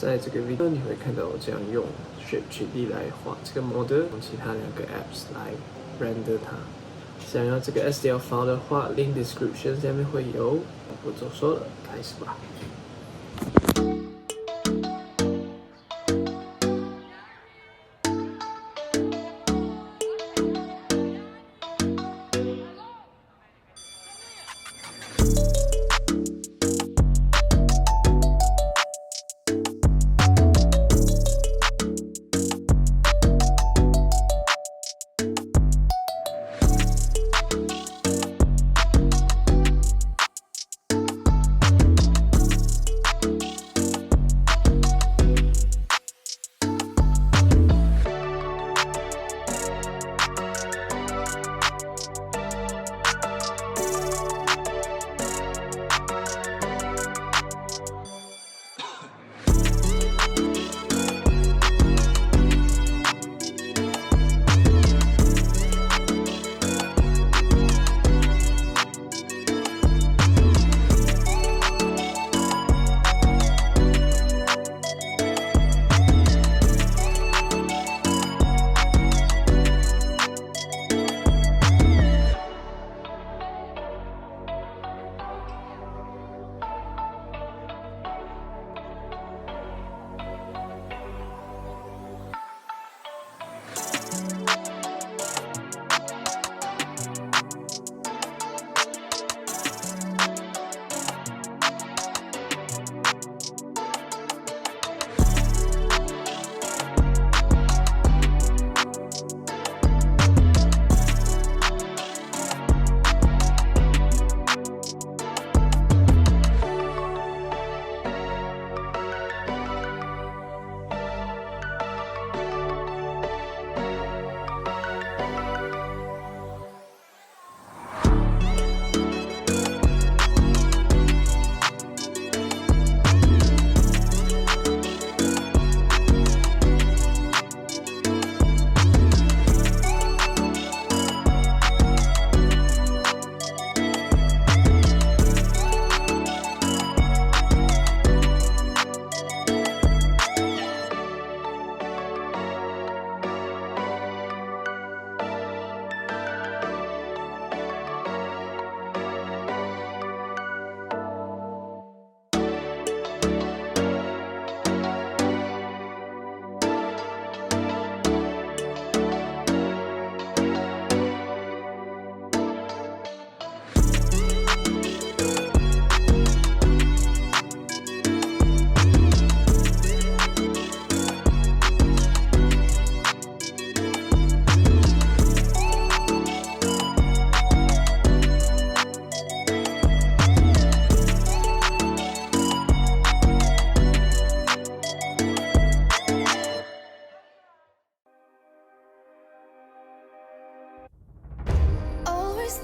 在这个 video 你会看到我这样用 Shapr3D 来画这个 model， 用其他2个 apps 来 render 它。想要这个 STL file 的话 ，link description 下面会有。不多说了，开始吧。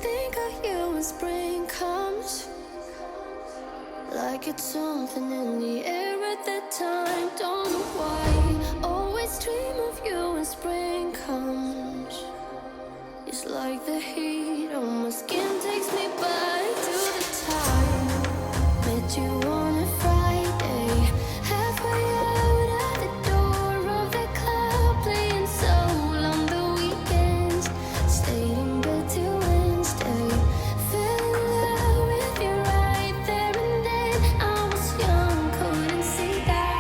Think of you when spring comes, like it's something in the air at that time. Don't know why, always dream of you when spring comes. It's like the heat on my skin takes me back to the time met you on a Friday, halfway out at the door of the club, playing soul on the weekends, stayed in bed till Wednesday. Fell in love with you right there and then. I was young, couldn't see that.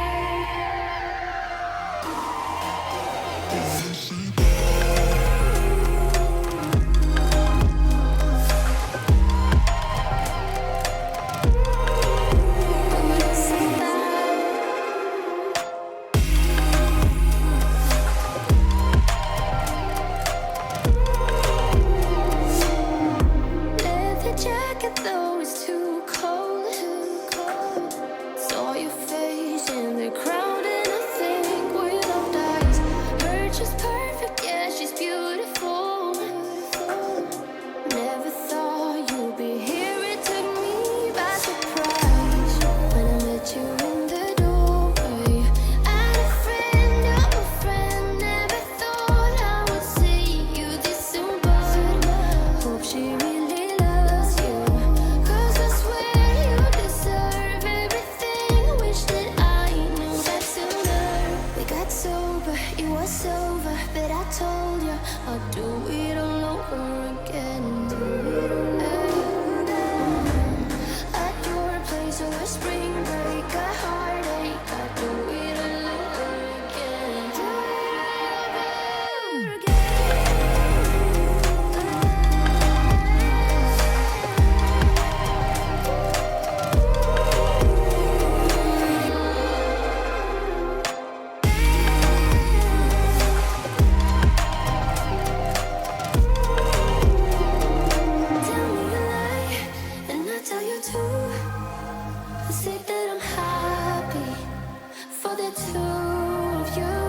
for the two of you.